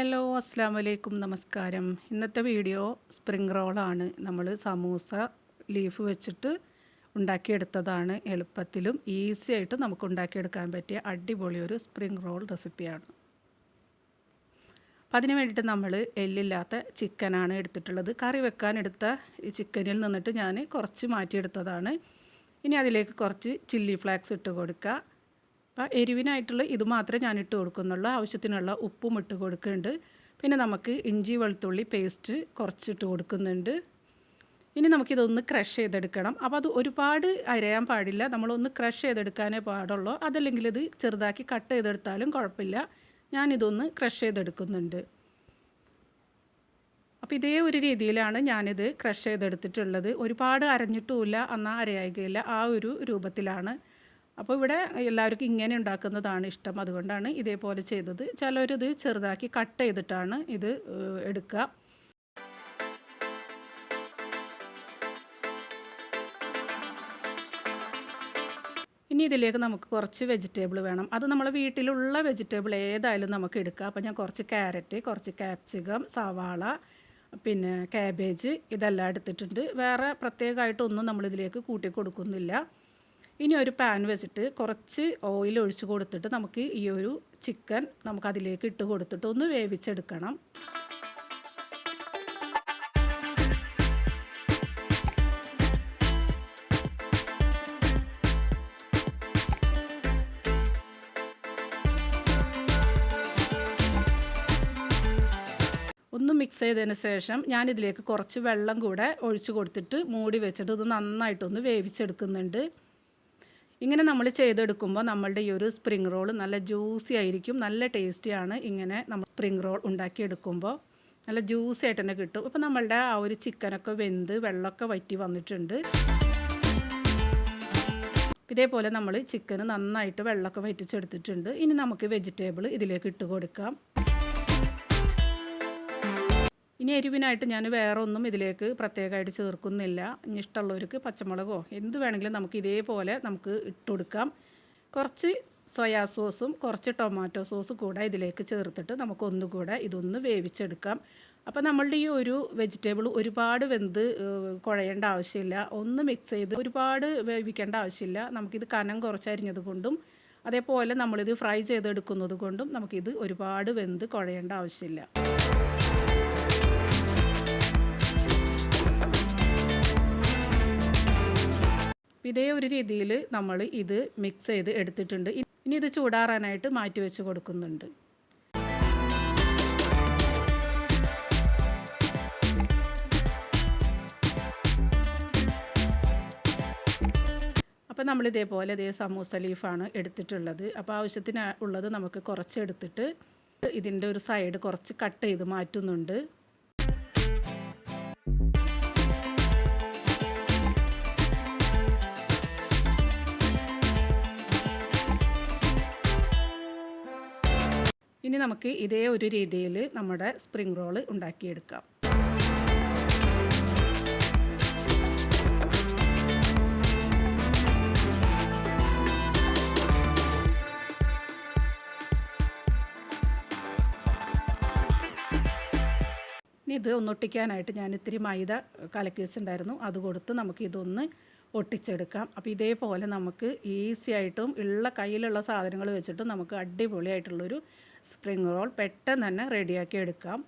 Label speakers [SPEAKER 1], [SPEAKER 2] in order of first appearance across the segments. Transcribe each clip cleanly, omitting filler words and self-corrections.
[SPEAKER 1] Hello അസ്സാം വലൈക്കും നമസ്കാരം. ഇന്നത്തെ വീഡിയോ സ്പ്രിംഗ് റോളാണ്. നമ്മൾ സമൂസ ലീഫ് വെച്ചിട്ട് ഉണ്ടാക്കിയെടുത്തതാണ്. എളുപ്പത്തിലും ഈസി ആയിട്ട് നമുക്ക് ഉണ്ടാക്കിയെടുക്കാൻ പറ്റിയ അടിപൊളി ഒരു സ്പ്രിംഗ് റോൾ റെസിപ്പിയാണ്. അപ്പം അതിന് വേണ്ടിയിട്ട് നമ്മൾ എല്ലില്ലാത്ത ചിക്കനാണ് എടുത്തിട്ടുള്ളത്. കറി വെക്കാൻ എടുത്ത ഈ ചിക്കനിൽ നിന്നിട്ട് ഞാൻ കുറച്ച് മാറ്റിയെടുത്തതാണ്. ഇനി അതിലേക്ക് കുറച്ച് ചില്ലി ഫ്ലേക്സ് ഇട്ട് കൊടുക്കുക. അപ്പോൾ എരിവിനായിട്ടുള്ള ഇത് മാത്രമേ ഞാൻ ഇട്ട് കൊടുക്കുന്നുള്ളൂ. ആവശ്യത്തിനുള്ള ഉപ്പും ഇട്ട് കൊടുക്കുന്നുണ്ട്. പിന്നെ നമുക്ക് ഇഞ്ചി വെളുത്തുള്ളി പേസ്റ്റ് കുറച്ചിട്ട് കൊടുക്കുന്നുണ്ട്. ഇനി നമുക്കിതൊന്ന് ക്രഷ് ചെയ്തെടുക്കണം. അപ്പോൾ അത് ഒരുപാട് അരയാൻ പാടില്ല, നമ്മളൊന്ന് ക്രഷ് ചെയ്തെടുക്കാനേ പാടുള്ളൂ. അതല്ലെങ്കിൽ ഇത് ചെറുതാക്കി കട്ട് ചെയ്തെടുത്താലും കുഴപ്പമില്ല. ഞാനിതൊന്ന് ക്രഷ് ചെയ്തെടുക്കുന്നുണ്ട്. അപ്പോൾ ഇതേ ഒരു രീതിയിലാണ് ഞാനിത് ക്രഷ് ചെയ്തെടുത്തിട്ടുള്ളത്. ഒരുപാട് അരഞ്ഞിട്ടുമില്ല, എന്നാൽ അരയാകുകയില്ല, ആ ഒരു രൂപത്തിലാണ്. അപ്പോൾ ഇവിടെ എല്ലാവർക്കും ഇങ്ങനെ ഉണ്ടാക്കുന്നതാണ് ഇഷ്ടം, അതുകൊണ്ടാണ് ഇതേപോലെ ചെയ്തത്. ചിലരിത് ചെറുതാക്കി കട്ട് ചെയ്തിട്ടാണ് ഇത് എടുക്കുക. ഇനി ഇതിലേക്ക് നമുക്ക് കുറച്ച് വെജിറ്റബിൾ വേണം. അത് നമ്മളെ വീട്ടിലുള്ള വെജിറ്റബിൾ ഏതായാലും നമുക്ക് എടുക്കാം. അപ്പോൾ ഞാൻ കുറച്ച് ക്യാരറ്റ്, കുറച്ച് ക്യാപ്സിക്കം, സവാള, പിന്നെ കാബേജ് ഇതെല്ലാം എടുത്തിട്ടുണ്ട്. വേറെ പ്രത്യേകമായിട്ടൊന്നും നമ്മളിതിലേക്ക് കൂട്ടി കൊടുക്കുന്നില്ല. ഇനി ഒരു പാൻ വെച്ചിട്ട് കുറച്ച് ഓയിൽ ഒഴിച്ച് കൊടുത്തിട്ട് നമുക്ക് ഈ ഒരു ചിക്കൻ നമുക്കതിലേക്ക് ഇട്ട് കൊടുത്തിട്ട് ഒന്ന് വേവിച്ചെടുക്കണം. ഒന്ന് മിക്സ് ചെയ്തതിന് ശേഷം ഞാനിതിലേക്ക് കുറച്ച് വെള്ളം കൂടെ ഒഴിച്ച് കൊടുത്തിട്ട് മൂടി വെച്ചിട്ട് ഇത് നന്നായിട്ടൊന്ന് വേവിച്ചെടുക്കുന്നുണ്ട്. ഇങ്ങനെ നമ്മൾ ചെയ്തെടുക്കുമ്പോൾ നമ്മളുടെ ഈ ഒരു സ്പ്രിംഗ് റോൾ നല്ല ജ്യൂസി ആയിരിക്കും, നല്ല ടേസ്റ്റിയാണ്. ഇങ്ങനെ നമ്മൾ സ്പ്രിംഗ് റോൾ ഉണ്ടാക്കിയെടുക്കുമ്പോൾ നല്ല ജ്യൂസി ആയിട്ട് തന്നെ കിട്ടും. ഇപ്പോൾ നമ്മളുടെ ആ ഒരു ചിക്കനൊക്കെ വെന്ത് വെള്ളമൊക്കെ വറ്റി വന്നിട്ടുണ്ട്. ഇതേപോലെ നമ്മൾ ചിക്കന് നന്നായിട്ട് വെള്ളമൊക്കെ വറ്റിച്ചെടുത്തിട്ടുണ്ട്. ഇനി നമുക്ക് വെജിറ്റബിൾ ഇതിലേക്ക് ഇട്ട് കൊടുക്കാം. ഇനി എരിവിനായിട്ട് ഞാൻ വേറെ ഒന്നും ഇതിലേക്ക് പ്രത്യേകമായിട്ട് ചേർക്കുന്നില്ല. ഇനി ഇഷ്ടമുള്ളവർക്ക് പച്ചമുളകോ എന്ത് വേണമെങ്കിലും നമുക്ക് ഇതേപോലെ നമുക്ക് ഇട്ട് കൊടുക്കാം. കുറച്ച് സോയാ സോസും കുറച്ച് ടൊമാറ്റോ സോസും കൂടെ ഇതിലേക്ക് ചേർത്തിട്ട് നമുക്കൊന്നുകൂടെ ഇതൊന്ന് വേവിച്ചെടുക്കാം. അപ്പോൾ നമ്മളുടെ ഈ ഒരു വെജിറ്റബിൾ ഒരുപാട് വെന്ത് കുഴയേണ്ട ആവശ്യമില്ല. ഒന്ന് മിക്സ് ചെയ്ത് ഒരുപാട് വേവിക്കേണ്ട ആവശ്യമില്ല. നമുക്കിത് കനം കുറച്ചരിഞ്ഞത് കൊണ്ടും അതേപോലെ നമ്മളിത് ഫ്രൈ ചെയ്തെടുക്കുന്നത് കൊണ്ടും നമുക്കിത് ഒരുപാട് വെന്ത് കുഴയേണ്ട ആവശ്യമില്ല. ഇതേ ഒരു രീതിയിൽ നമ്മൾ ഇത് മിക്സ് ചെയ്ത് എടുത്തിട്ടുണ്ട്. ഇനി ഇത് ചൂടാറാനായിട്ട് മാറ്റി വെച്ച് കൊടുക്കുന്നുണ്ട്. അപ്പോൾ നമ്മളിതേപോലെ സമൂസ ലീഫാണ് എടുത്തിട്ടുള്ളത്. അപ്പോൾ ആവശ്യത്തിന് ഉള്ളത് നമുക്ക് കുറച്ച് എടുത്തിട്ട് ഇതിൻ്റെ ഒരു സൈഡ് കുറച്ച് കട്ട് ചെയ്ത് മാറ്റുന്നുണ്ട്. ഇനി നമുക്ക് ഇതേ ഒരു രീതിയിൽ നമ്മുടെ സ്പ്രിംഗ് റോൾ ഉണ്ടാക്കിയെടുക്കാം. ഇനി ഇത് ഒന്നൊട്ടിക്കാനായിട്ട് ഞാൻ ഇത്തിരി മൈദ കലക്കി വെച്ചിട്ടുണ്ടായിരുന്നു, അത് കൊടുത്ത് നമുക്ക് ഇതൊന്ന് ഒട്ടിച്ചെടുക്കാം. അപ്പോൾ ഇതേപോലെ നമുക്ക് ഈസി ആയിട്ടും ഉള്ള കയ്യിലുള്ള സാധനങ്ങൾ വെച്ചിട്ട് നമുക്ക് അടിപൊളിയായിട്ടുള്ളൊരു സ്പ്രിംഗ് റോൾ പെട്ടെന്ന് തന്നെ റെഡിയാക്കി എടുക്കാം.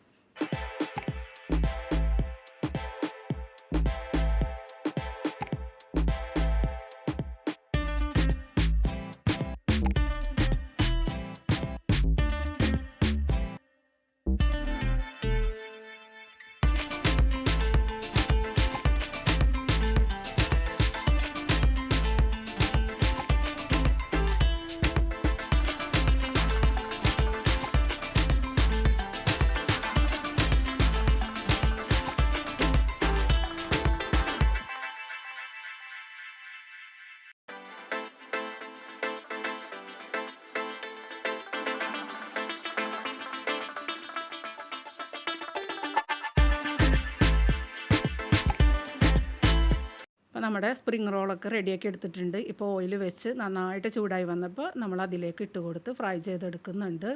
[SPEAKER 1] അപ്പോൾ നമ്മുടെ സ്പ്രിംഗ് റോളൊക്കെ റെഡിയാക്കി എടുത്തിട്ടുണ്ട്. ഇപ്പോൾ ഓയിൽ വെച്ച് നന്നായിട്ട് ചൂടായി വന്നപ്പോൾ നമ്മൾ അതിലേക്ക് ഇട്ട് കൊടുത്ത് ഫ്രൈ ചെയ്തെടുക്കുന്നുണ്ട്.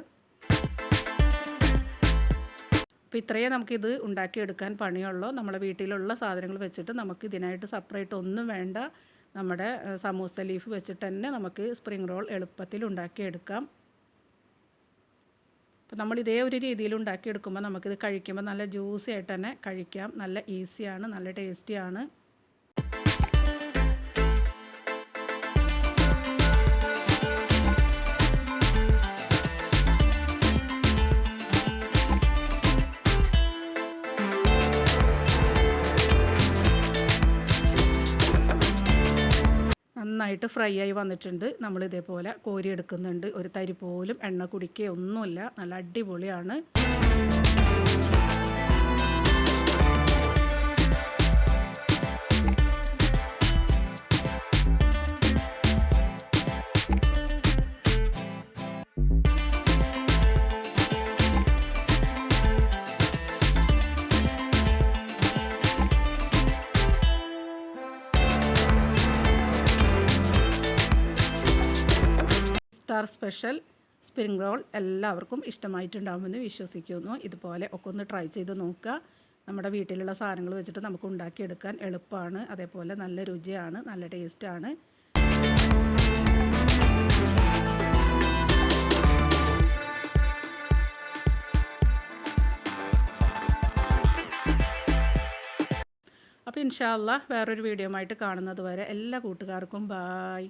[SPEAKER 1] അപ്പോൾ ഇത്രയേ നമുക്കിത് ഉണ്ടാക്കിയെടുക്കാൻ പണിയുള്ളൂ. നമ്മുടെ വീട്ടിലുള്ള സാധനങ്ങൾ വെച്ചിട്ട് നമുക്ക് ഇതിനായിട്ട് സെപ്പറേറ്റ് ഒന്നും വേണ്ട. നമ്മുടെ സമൂസ ലീഫ് വെച്ചിട്ട് തന്നെ നമുക്ക് സ്പ്രിംഗ് റോൾ എളുപ്പത്തിൽ ഉണ്ടാക്കിയെടുക്കാം. അപ്പോൾ നമ്മൾ ഇതേ ഒരു രീതിയിൽ ഉണ്ടാക്കിയെടുക്കുമ്പോൾ നമുക്കിത് കഴിക്കുമ്പോൾ നല്ല ജ്യൂസി ആയിട്ട് തന്നെ കഴിക്കാം. നല്ല ഈസിയാണ്, നല്ല ടേസ്റ്റിയാണ്. നന്നായിട്ട് ഫ്രൈ ആയി വന്നിട്ടുണ്ട്. നമ്മൾ ഇതേപോലെ കോരിയെടുക്കുന്നുണ്ട്. ഒരു തരി പോലും എണ്ണ കുടിക്കുകയൊന്നുമില്ല. നല്ല അടിപൊളിയാണ്. ഇഫ്താർ സ്പെഷ്യൽ സ്പ്രിംഗ് റോൾ എല്ലാവർക്കും ഇഷ്ടമായിട്ടുണ്ടാകുമെന്ന് വിശ്വസിക്കുന്നു. ഇതുപോലെ ഒക്കെ ഒന്ന് ട്രൈ ചെയ്ത് നോക്കുക. നമ്മുടെ വീട്ടിലുള്ള സാധനങ്ങൾ വെച്ചിട്ട് നമുക്ക് ഉണ്ടാക്കിയെടുക്കാൻ എളുപ്പമാണ്. അതേപോലെ നല്ല രുചിയാണ്, നല്ല ടേസ്റ്റാണ്. അപ്പോൾ ഇൻഷാ അല്ലാഹ് വേറൊരു വീഡിയോ ആയിട്ട് കാണുന്നത് വരെ എല്ലാ കൂട്ടുകാർക്കും ബായ്.